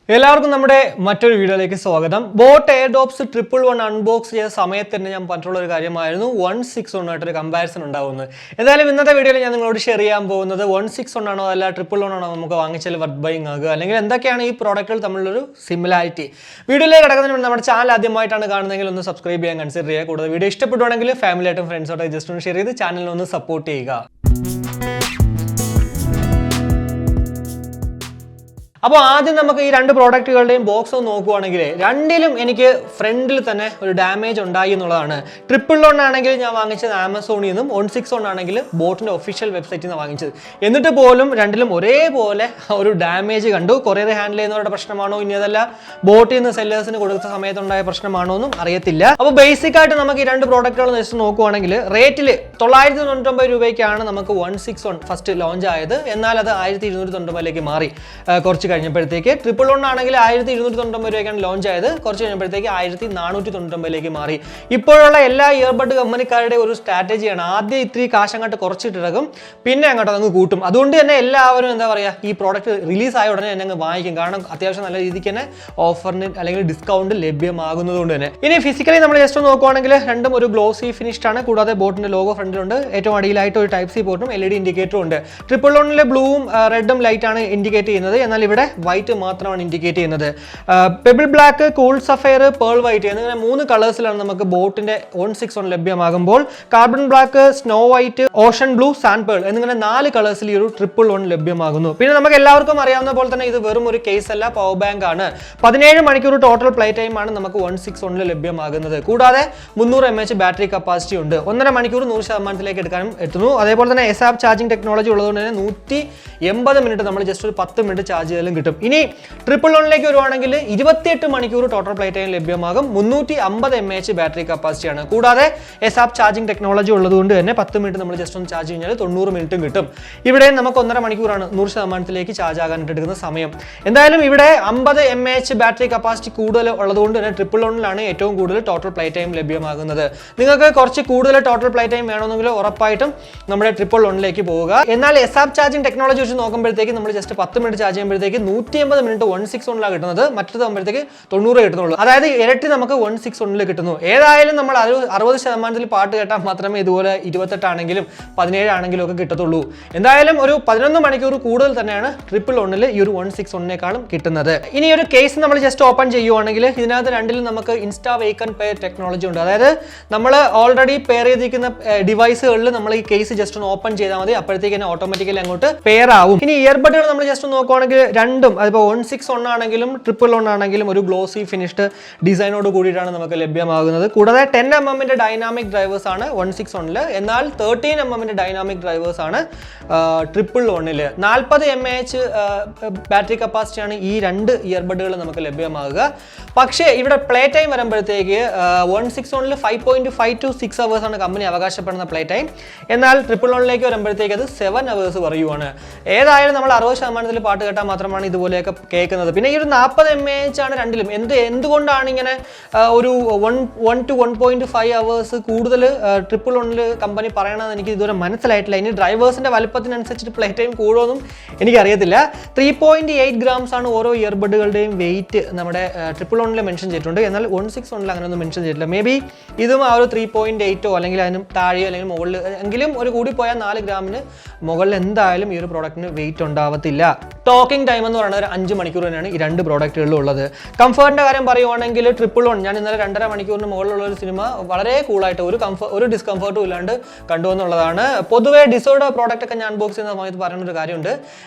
എല്ലാവർക്കും നമ്മുടെ മറ്റൊരു വീഡിയോയിലേക്ക് സ്വാഗതം. ബോട്ട് എയർഡോപ്സ് 111 അൺബോക്സ് ചെയ്ത സമയത്ത് തന്നെ ഞാൻ പറഞ്ഞിട്ടുള്ള ഒരു കാര്യമായിരുന്നു 161 ആയിട്ടൊരു കമ്പാരിസൺ ഉണ്ടാവുന്നത്. എന്തായാലും ഇന്നത്തെ വീഡിയോയിൽ ഞാൻ നിങ്ങളോട് ഷെയർ ചെയ്യാൻ പോകുന്നത് 161 ആണോ അല്ല 111 ആണോ നമുക്ക് വാങ്ങിച്ചാൽ വർത്ത് ബൈങ് ആകുക, അല്ലെങ്കിൽ എന്തൊക്കെയാണ് ഈ പ്രോഡക്റ്റുകൾ തമ്മിലൊരു സിമിലാരിറ്റി. വീഡിയോയിലേക്ക് കിടക്കുന്നതിന് മുമ്പ് നമ്മുടെ ചാനൽ ആദ്യമായിട്ടാണ് കാണുന്നതെങ്കിൽ ഒന്ന് സബ്സ്ക്രൈബ് ചെയ്യാൻ കൺസിഡർ ചെയ്യുക. കൂടുതൽ വീഡിയോ ഇഷ്ടപ്പെടുവാണെങ്കിൽ ഫാമിലിയായിട്ടും ഫ്രണ്ട്സായിട്ടും ജസ്റ്റ് ഒന്ന് ഷെയർ ചെയ്ത് ചാനലിനൊന്ന് സപ്പോർട്ട് ചെയ്യുക. അപ്പോൾ ആദ്യം നമുക്ക് ഈ രണ്ട് പ്രോഡക്റ്റുകളുടെയും ബോക്സ് ഒന്ന് നോക്കുവാണെങ്കിൽ രണ്ടിലും എനിക്ക് ഫ്രണ്ടിൽ തന്നെ ഒരു ഡാമേജ് ഉണ്ടായി എന്നുള്ളതാണ്. 111 ആണെങ്കിൽ ഞാൻ വാങ്ങിച്ചത് ആമസോണിൽ നിന്നും, 161 ആണെങ്കിൽ ബോട്ടിൻ്റെ ഒഫീഷ്യൽ വെബ്സൈറ്റിൽ നിന്ന് വാങ്ങിച്ചത്. എന്നിട്ട് പോലും രണ്ടിലും ഒരേപോലെ ഒരു ഡാമേജ് കണ്ടു. കൊറിയർ ഹാൻഡിൽ ചെയ്യുന്നവരുടെ പ്രശ്നമാണോ ഇനി അതല്ല ബോട്ടിൽ നിന്ന് സെല്ലേഴ്സിന് കൊടുത്ത സമയത്തുണ്ടായ പ്രശ്നമാണോ എന്നും അറിയത്തില്ല. അപ്പോൾ ബേസിക് ആയിട്ട് നമുക്ക് ഈ രണ്ട് പ്രോഡക്റ്റുകൾ വെച്ച് നോക്കുവാണെങ്കിൽ റേറ്റിൽ 999 രൂപയ്ക്കാണ് നമുക്ക് 161 ഫസ്റ്റ് ലോഞ്ച് ആയത്. എന്നാൽ അത് 1299 മാറി കുറച്ച് കഴിഞ്ഞപ്പോഴത്തേക്ക്. 111 ആണെങ്കിൽ 1299 രൂപയ്ക്കാണ് ലോഞ്ച് ആയത്. കുറച്ച് കഴിഞ്ഞപ്പോഴത്തേക്ക് 1499 മാറി. ഇപ്പോഴുള്ള എല്ലാ ഇയർബഡ് കമ്പനിക്കാരുടെ ഒരു സ്ട്രാറ്റജിയാണ്, ആദ്യം ഇത്തിരി കാശ് അങ്ങോട്ട് കുറച്ചിട്ടിറക്കും, പിന്നെ അങ്ങോട്ട് അങ്ങ് കൂട്ടും. അതുകൊണ്ട് തന്നെ എല്ലാവരും എന്താ പറയുക, ഈ പ്രോഡക്റ്റ് റിലീസ് ആയ ഉടനെ തന്നെ അങ്ങ് വാങ്ങിക്കും. കാരണം അത്യാവശ്യം നല്ല രീതിക്ക് തന്നെ ഓഫറിന് അല്ലെങ്കിൽ ഡിസ്കൗണ്ട് ലഭ്യമാകുന്നത് കൊണ്ട് തന്നെ. ഇനി ഫിസിക്കലി നമ്മൾ ജസ്റ്റ് നോക്കുവാണെങ്കിൽ രണ്ടും ഒരു ഗ്ലോസി ഫിനിഷ്ഡ് ആണ്. കൂടാതെ ബോട്ടിന്റെ ലോഗോ ഫ്രണ്ടിലുണ്ട്. ഏറ്റവും അടിയിലായിട്ട് ഒരു ടൈപ്പ് സി പോർട്ടും LED ഇൻഡിക്കേറ്ററും ഉണ്ട്. 111 ബ്ലൂവും റെഡും ലൈറ്റ് ആണ് ഇൻഡിക്കേറ്റ് ചെയ്യുന്നത്. എന്നാൽ ഇവിടെ വൈറ്റ് മാത്രമാണ് ഇൻഡിക്കേറ്റ് ചെയ്യുന്നത്. Pebble black, cool sapphire, pearl white എന്നിങ്ങനെ 3 കളേഴ്സിലാണ് നമുക്ക് ബോട്ടിന്റെ 161 ലഭ്യമാകുമ്പോൾ, carbon black, snow white, ocean blue, sand pearl എന്നിങ്ങനെ 4 കളേഴ്സിൽ ഈ ഒരു 111 ലഭ്യമാകുന്നു. പിന്നെ നമുക്ക് എല്ലാവർക്കും അറിയാവുന്ന പോലെ തന്നെ ഇത് വെറും ഒരു കേസ് അല്ല, പവർ ബാങ്ക് ആണ്. 17 മണിക്കൂർ ടോട്ടൽ പ്ലേ ടൈം ആണ് നമുക്ക് 161 ലഭ്യമാകുന്നത്. കൂടാതെ 300 mAh ബാറ്ററി കപ്പാസിറ്റി ഉണ്ട്. 1.5 മണിക്കൂർ 100% എടുക്കാനും എത്തുന്നു. അതേപോലെ തന്നെ എസ്ആപ്പ് ചാർജിംഗ് ടെക്നോളജി ഉള്ളതുകൊണ്ട് തന്നെ 180 മിനിറ്റ് നമ്മൾ ജസ്റ്റ് ഒരു 10 മിനിറ്റ് ചാർജ് ചെയ്താലും കിട്ടും. ഇനി 111 വരുവാണെങ്കിൽ 28 മണിക്കൂർ ടോട്ടൽ പ്ലേ ടൈം ലഭ്യമാകും. 350 mAh ബാറ്ററി കപ്പാസിറ്റി ആണ്. കൂടാതെ എസ്ആപ്പ് ചാർജിംഗ് ടെക്നോളജി ഉള്ളതുകൊണ്ട് തന്നെ 10 മിനിറ്റ് നമ്മൾ ജസ്റ്റ് ഒന്ന് ചാർജ് കഴിഞ്ഞാൽ 90 മിനിറ്റും കിട്ടും. ഇവിടെ നമുക്ക് 1.5 മണിക്കൂറാണ് 100%ലേക്ക് ചാർജ് ആകാനായിട്ട് എടുക്കുന്ന സമയം. എന്തായാലും ഇവിടെ 50 mAh ബാറ്ററി കപ്പാസിറ്റി കൂടുതൽ ഉള്ളതുകൊണ്ട് തന്നെ 111 ഏറ്റവും കൂടുതൽ ടോട്ടൽ പ്ലേ ടൈം ലഭ്യമാകുന്നത്. നിങ്ങൾക്ക് കുറച്ച് കൂടുതൽ ടോട്ടൽ പ്ലേ ടൈം വേണമെങ്കിൽ ഉറപ്പായിട്ടും നമ്മുടെ 111 പോവുക. എന്നാൽ എസ്ആപ്പ് ചാർജിംഗ് ടെക്നോളജി വെച്ച് നോക്കുമ്പോഴത്തേക്ക് നമ്മൾ ജസ്റ്റ് 10 മിനിറ്റ് ചാർജ് ചെയ്യുമ്പോഴത്തേക്ക് 180 മിനിറ്റ് 161 കിട്ടുന്നത്, മറ്റേതാകുമ്പോഴത്തേക്ക് 90 കിട്ടുന്നുള്ളൂ. അതായത് ഇരട്ടി നമുക്ക് 161 കിട്ടുന്നു. ഏതായാലും നമ്മൾ 60% പാട്ട് കേട്ടാൽ മാത്രമേ ഇതുപോലെ 28 ആണെങ്കിലും 17 ആണെങ്കിലും ഒക്കെ കിട്ടത്തുള്ളൂ. എന്തായാലും ഒരു 11 മണിക്കൂർ കൂടുതൽ തന്നെയാണ് 111 ഈ ഒരു 161 കിട്ടുന്നത്. ഇനി ഒരു കേസ് നമ്മൾ ജസ്റ്റ് ഓപ്പൺ ചെയ്യുവാണെങ്കിൽ ഇതിനകത്ത് രണ്ടിലും നമുക്ക് insta wake and pair technology ഉണ്ട്. അതായത് നമ്മൾ ഓൾറെഡി പെയർ ചെയ്തിരിക്കുന്ന ഡിവൈസുകളിൽ നമ്മൾ ഈ കേസ് ജസ്റ്റ് ഒന്ന് ഓപ്പൺ ചെയ്താൽ മതി, അപ്പോഴത്തേക്ക് തന്നെ ഓട്ടോമാറ്റിക്കലി അങ്ങോട്ട് പെയർ ആവും. ഇനി ഇയർബഡുകൾ നമ്മൾ ജസ്റ്റ് നോക്കുവാണെങ്കിൽ രണ്ടും അതിപ്പോൾ 161 ആണെങ്കിലും 111 ആണെങ്കിലും ഒരു ഗ്ലോസി ഫിനിഷ്ഡ് ഡിസൈനോട് കൂടിയിട്ടാണ് നമുക്ക് ലഭ്യമാകുന്നത്. കൂടാതെ 10mm ഡൈനാമിക് ഡ്രൈവേഴ്സ് ആണ് 161, എന്നാൽ 13mm ഡൈനാമിക് ഡ്രൈവേഴ്സ് ആണ് 111. 40 mAh ബാറ്ററി കപ്പാസിറ്റി ആണ് ഈ രണ്ട് ഇയർബഡുകൾ നമുക്ക് ലഭ്യമാകുക. പക്ഷേ ഇവിടെ പ്ലേ ടൈം വരുമ്പോഴത്തേക്ക് 161 5.5 to 6 hours ആണ് കമ്പനി അവകാശപ്പെടുന്ന പ്ലേ ടൈം. എന്നാൽ 111 വരുമ്പോഴത്തേക്ക് അത് 7 hours പറയുവാണ്. ഏതായാലും നമ്മൾ 60% പാട്ട് കേട്ടാൽ മാത്രമാണ് ഇതുപോലെയൊക്കെ കേൾക്കുന്നത്. പിന്നെ ഈ ഒരു 40 mAh ആണ് രണ്ടിലും. എന്തുകൊണ്ടാണ് ഇങ്ങനെ ഒരു 1 to 1.5 hours കൂടുതൽ 111 കമ്പനി പറയണമെന്ന് എനിക്ക് ഇതുവരെ മനസ്സിലായിട്ടില്ല. ഇനി ഡ്രൈവേഴ്സിന്റെ വലുപ്പത്തിനനുസരിച്ചിട്ട് പ്ലേ ടൈം കൂടുമെന്നും എനിക്കറിയത്തില്ല. 3.8 grams ആണ് ഓരോ ഇയർബഡുകളുടെയും വെയിറ്റ് നമ്മുടെ 111 മെൻഷൻ ചെയ്തിട്ടുണ്ട്. എന്നാൽ 161 അങ്ങനെയൊന്നും മെൻഷൻ ചെയ്തിട്ടില്ല. മേ ബി ഇതും ആ ഒരു 3.8 അല്ലെങ്കിൽ അതിനും താഴെയോ അല്ലെങ്കിൽ മുകളിൽ എങ്കിലും ഒരു കൂടി പോയാൽ 4 ഗ്രാമിന് മുകളിൽ എന്തായാലും ഈ ഒരു പ്രോഡക്റ്റിന് വെയിറ്റ് ഉണ്ടാവത്തില്ല. ടോക്കിംഗ് ടൈം എന്ന് പറയുന്നത് 5 മണിക്കൂർ തന്നെയാണ് ഈ രണ്ട് പ്രോഡക്റ്റുകളിലും ഉള്ളത്. കംഫർട്ടിന്റെ കാര്യം പറയുവാണെങ്കിൽ 111 ഞാൻ ഇന്നലെ 2.5 മണിക്കൂറിന് മുകളിലുള്ള ഒരു സിനിമ വളരെ കൂളായിട്ട് ഒരു ഡിസ്കംഫർട്ടും ഇല്ലാണ്ട് കണ്ടുവെന്നുള്ളതാണ്. പൊതുവെ ഡിസോർഡർ പ്രോഡക്റ്റ് ഒക്കെ ഞാൻ അൺബോക്സ് ചെയ്യുന്ന സമയത്ത് പറയുന്ന ഒരു കാര്യമുണ്ട്,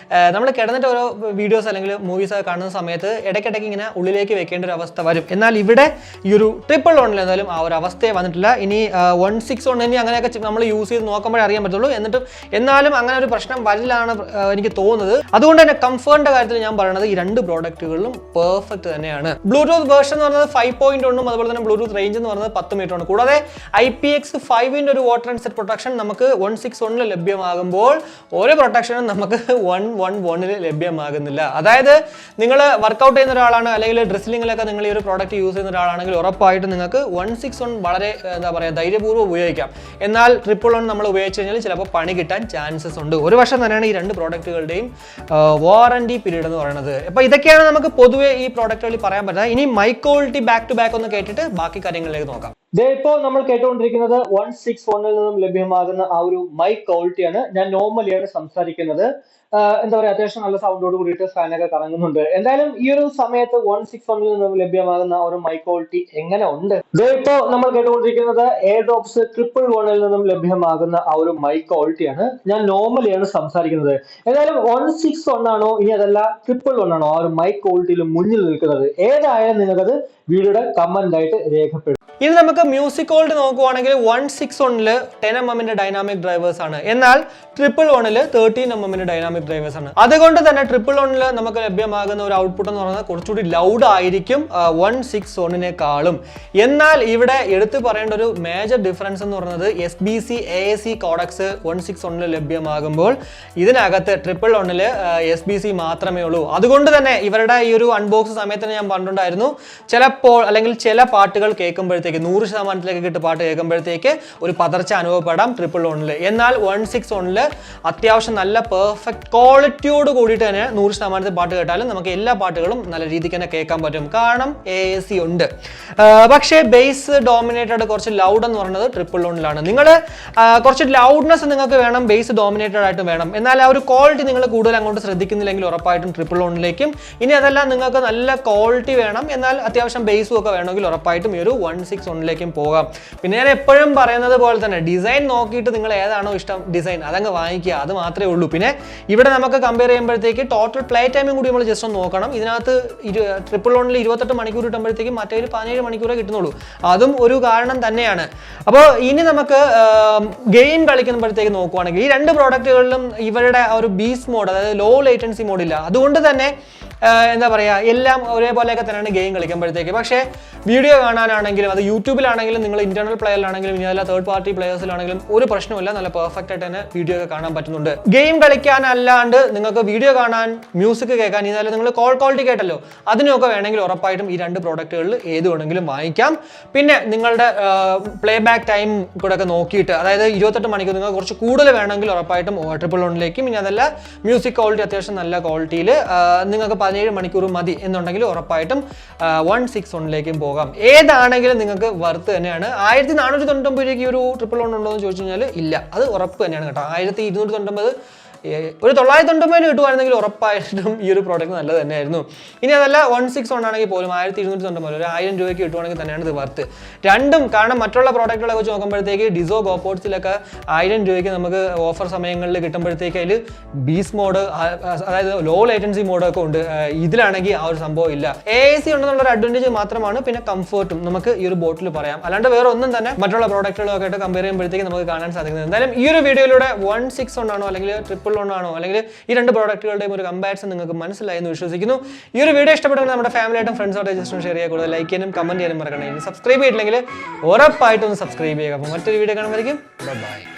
നമ്മൾ കിടന്നിട്ട് ഓരോ വീഡിയോസ് അല്ലെങ്കിൽ മൂവീസ് ഒക്കെ കാണുന്ന സമയത്ത് ഇടയ്ക്കിടയ്ക്ക് ഇങ്ങനെ ഉള്ളിലേക്ക് വെക്കേണ്ട ഒരു അവസ്ഥ വരും. എന്നാൽ ഇവിടെ ഈ ഒരു 111 എന്തായാലും ആ ഒരു അവസ്ഥയെ വന്നിട്ടില്ല. ഇനി 161 അങ്ങനെയൊക്കെ നമ്മൾ യൂസ് ചെയ്ത് നോക്കുമ്പോഴേ അറിയാൻ പറ്റുള്ളൂ. എന്നാലും അങ്ങനെ ഒരു പ്രശ്നം വരില്ലാണ് എനിക്ക് തോന്നുന്നത്. അതുകൊണ്ട് തന്നെ കംഫർട്ടിന്റെ കാര്യത്തിൽ ഞാൻ പറയുന്നത് ഈ രണ്ട് പ്രോഡക്റ്റുകളിലും പെർഫെക്റ്റ് തന്നെയാണ്. ബ്ലൂടൂത്ത് വേർഷൻ എന്ന് പറയുന്നത് 5.1 അതുപോലെ തന്നെ ബ്ലൂടൂത്ത് റേഞ്ച് എന്ന് പറയുന്നത് 10 മീറ്റർ ആണ്. കൂടാതെ IPX5 ഒരു വാട്ടർ ആൻഡ് സെറ്റ് പ്രൊട്ടക്ഷൻ നമുക്ക് 161 ലഭ്യമാകുമ്പോൾ ഒരു പ്രൊട്ടക്ഷനും നമുക്ക് 111 ലഭ്യമാകുന്നില്ല. അതായത് നിങ്ങൾ വർക്കൗട്ട് ചെയ്യുന്ന ഒരാളാണ് അല്ലെങ്കിൽ ഡ്രസ്സിലിങ്ങിലൊക്കെ നിങ്ങൾ ഈ ഒരു പ്രോഡക്റ്റ് യൂസ് ചെയ്യുന്ന ഒരാളാണെങ്കിൽ ഉറപ്പായിട്ട് നിങ്ങൾക്ക് 161 വളരെ എന്താ പറയുക ധൈര്യപൂർവ്വം ഉപയോഗിക്കാം. എന്നാൽ 111 നമ്മൾ ഉപയോഗിച്ച് കഴിഞ്ഞാൽ ചിലപ്പോൾ പണി കിട്ടാൻ ചാൻസസ് ഉണ്ട്. ഒരു വർഷം തന്നെയാണ് ഈ രണ്ട് പ്രോഡക്റ്റുകളുടെയും വാറന്റി പീരീഡ് ലീഡ് എന്ന് പറയുന്നത്. അപ്പോൾ ഇതൊക്കെയാണ് നമുക്ക് പൊതുവേ ഈ പ്രോഡക്റ്റുകളിൽ പറയാൻ പറ്റുന്നത്. ഇനി mic quality back to back ഒന്ന് കേട്ടിട്ട് ബാക്കി കാര്യങ്ങളിലേക്ക് നോക്കാം. ഇപ്പോൾ നമ്മൾ കേട്ടുകൊണ്ടിരിക്കുന്നത് 161 നിന്നും ലഭ്യമാകുന്ന ആ ഒരു മൈക്ക് ക്വാളിറ്റിയാണ്. ഞാൻ നോർമലിയാണ് സംസാരിക്കുന്നത്. എന്താ പറയുക, അത്യാവശ്യം നല്ല സൗണ്ടോട് കൂടിയിട്ട് ഫാനൊക്കെ കറങ്ങുന്നുണ്ട്. എന്തായാലും ഈ ഒരു സമയത്ത് 161 നിന്നും ലഭ്യമാകുന്ന ഒരു മൈക്ക് ക്വാളിറ്റി എങ്ങനെ ഉണ്ട്? ഇപ്പോൾ നമ്മൾ കേട്ടുകൊണ്ടിരിക്കുന്നത് എയർഡോപ്സ് 111 നിന്നും ലഭ്യമാകുന്ന ആ ഒരു മൈക്ക് ക്വാളിറ്റിയാണ്. ഞാൻ നോർമലിയാണ് സംസാരിക്കുന്നത്. എന്തായാലും 161 ആണോ ഇനി അതല്ല 111 ആണോ ആ ഒരു മൈക്ക് ക്വാളിറ്റിയിൽ മുന്നിൽ നിൽക്കുന്നത്? ഏതായാലും നിങ്ങൾക്കത് വീഡിയോയുടെ കമന്റ് ആയിട്ട് രേഖപ്പെടും. ഇനി നമുക്ക് മ്യൂസിക് ക്വാളിറ്റി നോക്കുവാണെങ്കിൽ 161 10mm ഡൈനാമിക് ഡ്രൈവേഴ്സ് ആണ്. എന്നാൽ 111 13mm ഡൈനാമിക് ഡ്രൈവേഴ്സ് ആണ്. അതുകൊണ്ട് തന്നെ 111 നമുക്ക് ലഭ്യമാകുന്ന ഒരു ഔട്ട്പുട്ട് എന്ന് പറയുന്നത് കുറച്ചുകൂടി ലൗഡ് ആയിരിക്കും 161നേക്കാളും. എന്നാൽ ഇവിടെ എടുത്തു പറയേണ്ട ഒരു മേജർ ഡിഫറൻസ് എന്ന് പറയുന്നത് SBC AAC കോഡക്സ് 161 ലഭ്യമാകുമ്പോൾ ഇതിനകത്ത് 111 SBC മാത്രമേ ഉള്ളൂ. അതുകൊണ്ട് തന്നെ ഇവരുടെ ഈ ഒരു അൺബോക്സ് സമയത്ത് ഞാൻ പറഞ്ഞിട്ടുണ്ടായിരുന്നു, ചിലപ്പോൾ അല്ലെങ്കിൽ ചില പാട്ടുകൾ കേൾക്കുമ്പോഴത്തേക്ക് 100% കിട്ടുന്ന പാട്ട് കേൾക്കുമ്പോഴത്തേക്ക് ഒരു പതർച്ച അനുഭവപ്പെടാം 111. എന്നാൽ 161 അത്യാവശ്യം നല്ല പെർഫെക്റ്റ് ക്വാളിറ്റിയോട് കൂടിയിട്ട് തന്നെ 100% പാട്ട് കേട്ടാലും നമുക്ക് എല്ലാ പാട്ടുകളും നല്ല രീതിക്ക് തന്നെ കേൾക്കാൻ പറ്റും. കാരണം AAC ഉണ്ട്. പക്ഷേ ബേസ് ഡോമിനേറ്റഡ് കുറച്ച് ലൗഡ് എന്ന് പറയുന്നത് 111 നിങ്ങൾ കുറച്ച് ലൗഡ്നെസ് നിങ്ങൾക്ക് വേണം, ബേസ് ഡോമിനേറ്റഡ് ആയിട്ട് വേണം. എന്നാൽ ആ ഒരു ക്വാളിറ്റി നിങ്ങൾ കൂടുതൽ അങ്ങോട്ട് ശ്രദ്ധിക്കുന്നില്ലെങ്കിൽ ഉറപ്പായിട്ടും 111ലേക്കും. ഇനി അതല്ല നിങ്ങൾക്ക് നല്ല ക്വാളിറ്റി വേണം, എന്നാൽ അത്യാവശ്യം ബേസും ഒക്കെ വേണമെങ്കിൽ ഉറപ്പായിട്ടും ഈ ഒരു 161ലേക്കും പോകാം. പിന്നെ ഞാൻ എപ്പോഴും പറയുന്നത് പോലെ തന്നെ ഡിസൈൻ നോക്കിയിട്ട് നിങ്ങൾ ഏതാണോ ഇഷ്ടം ഡിസൈൻ അതങ്ങ് വാങ്ങിക്കുക, അത് മാത്രമേ ഉള്ളൂ. പിന്നെ ഇവിടെ നമുക്ക് കമ്പയർ ചെയ്യുമ്പോഴത്തേക്ക് ടോട്ടൽ പ്ലേ ടൈമും കൂടി നമ്മൾ ജസ്റ്റ് ഒന്ന് നോക്കണം. ഇതിനകത്ത് 111 28 മണിക്കൂർ കിട്ടുമ്പോഴത്തേക്കും മറ്റേ 17 മണിക്കൂറേ കിട്ടുന്നുള്ളൂ. അതും ഒരു കാരണം തന്നെയാണ്. അപ്പോൾ ഇനി നമുക്ക് ഗെയിം കളിക്കുമ്പോഴത്തേക്ക് നോക്കുവാണെങ്കിൽ ഈ രണ്ട് പ്രോഡക്റ്റുകളിലും ഇവരുടെ ഒരു ബീസ് മോഡ്, അതായത് ലോ ലേറ്റൻസി മോഡില്ല. അതുകൊണ്ട് തന്നെ എന്താ പറയുക, എല്ലാം ഒരേപോലെയൊക്കെ തന്നെയാണ് ഗെയിം കളിക്കുമ്പോഴത്തേക്ക്. പക്ഷേ വീഡിയോ കാണാനാണെങ്കിലും അത് യൂട്യൂബിലാണെങ്കിലും നിങ്ങൾ ഇന്റർണൽ പ്ലെയറിലാണെങ്കിലും ഇനി അതല്ല തേർഡ് പാർട്ടി പ്ലെയേഴ്സിലാണെങ്കിലും ഒരു പ്രശ്നമില്ല, നല്ല പെർഫെക്റ്റ് ആയിട്ട് തന്നെ വീഡിയോ ഒക്കെ കാണാൻ പറ്റുന്നുണ്ട്. ഗെയിം കളിക്കാനല്ലാണ്ട് നിങ്ങൾക്ക് വീഡിയോ കാണാൻ, മ്യൂസിക് കേൾക്കാൻ, ഇതായാലും നിങ്ങൾ കോൾ ക്വാളിറ്റി കേട്ടല്ലോ, അതിനൊക്കെ വേണമെങ്കിൽ ഉറപ്പായിട്ടും ഈ രണ്ട് പ്രോഡക്റ്റുകളിൽ ഏത് വേണമെങ്കിലും വാങ്ങിക്കാം. പിന്നെ നിങ്ങളുടെ പ്ലേ ബാക്ക് ടൈം കൂടെ ഒക്കെ നോക്കിയിട്ട്, അതായത് 28 മണിക്കൂർ നിങ്ങൾക്ക് കുറച്ച് കൂടുതൽ വേണമെങ്കിൽ ഉറപ്പായിട്ടും 111ലേക്കും. ഇനി അതല്ല മ്യൂസിക് ക്വാളിറ്റി അത്യാവശ്യം നല്ല ക്വാളിറ്റിയിൽ നിങ്ങൾക്ക് 17 മണിക്കൂർ മതി എന്നുണ്ടെങ്കിൽ ഉറപ്പായിട്ടും 161ലേക്കും പോകാം. ഏതാണെങ്കിലും നിങ്ങൾക്ക് വർത്ത് തന്നെയാണ്. 1499 രൂപയ്ക്ക് ഒരു 111 ഉണ്ടോ എന്ന് ചോദിച്ചു കഴിഞ്ഞാൽ ഇല്ല, അത് ഉറപ്പ് തന്നെയാണ് കേട്ടോ. 1299 ഒരു 999 കിട്ടുവാണെങ്കിൽ ഉറപ്പായിട്ടും ഈ ഒരു പ്രോഡക്റ്റ് നല്ലത് തന്നെയായിരുന്നു. ഇനി അതല്ല 161 ആണെങ്കിൽ പോലും 1299 ഒരു 1000 രൂപയ്ക്ക് കിട്ടുവാണെങ്കിൽ തന്നെയാണ് ഇത് വർത്ത്. രണ്ടും കാരണം മറ്റുള്ള പ്രോഡക്റ്റുകളെ വെച്ച് നോക്കുമ്പോഴത്തേക്ക് ഡിസോ ഗോപോർട്സിലൊക്കെ 1000 രൂപയ്ക്ക് നമുക്ക് ഓഫർ സമയങ്ങളിൽ കിട്ടുമ്പോഴത്തേക്ക് അതിൽ ബീസ് മോഡ്, അതായത് ലോ ലേറ്റൻസി മോഡൊക്കെ ഉണ്ട്. ഇതിലാണെങ്കിൽ ആ ഒരു സംഭവം ഇല്ല. AAC ഉണ്ടെന്നുള്ള ഒരു അഡ്വാൻറ്റേജ് മാത്രമാണ്. പിന്നെ കംഫർട്ടും നമുക്ക് ഈ ഒരു ബോട്ടിൽ പറയാം. അല്ലാണ്ട് വേറെ ഒന്നും തന്നെ മറ്റുള്ള പ്രോഡക്റ്റുകളൊക്കെ ആയിട്ട് കമ്പയർ ചെയ്യുമ്പോഴത്തേക്ക് നമുക്ക് കാണാൻ സാധിക്കുന്നത്. എന്തായാലും ഈ ഒരു വീഡിയോയിലൂടെ 161 ആണോ അല്ലെങ്കിൽ 111 ആണോ അല്ലെങ്കിൽ ഈ രണ്ട് പ്രോഡക്റ്റുകളുടെയും ഒരു കമ്പാരിസൺ നിങ്ങൾക്ക് മനസ്സിലായി എന്ന് വിശ്വസിക്കുന്നു. ഈ ഒരു വീഡിയോ ഇഷ്ടപ്പെട്ടെങ്കിൽ നമ്മുടെ ഫാമിലിയായിട്ടും ഫ്രണ്ട്സായിട്ട് ജസ്റ്റ് ഷെയർ ചെയ്യുക, കൂടുതൽ ലൈക്ക് ചെയ്യാനും കമന്റ് ചെയ്യാനും മറക്കണം. ഇനി സബ്സ്ക്രൈബ് ചെയ്തിട്ടില്ലെങ്കിൽ ഉറപ്പായിട്ടും ഒന്ന് സബ്സ്ക്രൈബ് ചെയ്യുക. അപ്പോൾ മറ്റൊരു വീഡിയോ കാണുമ്പോഴേക്കും ബൈ.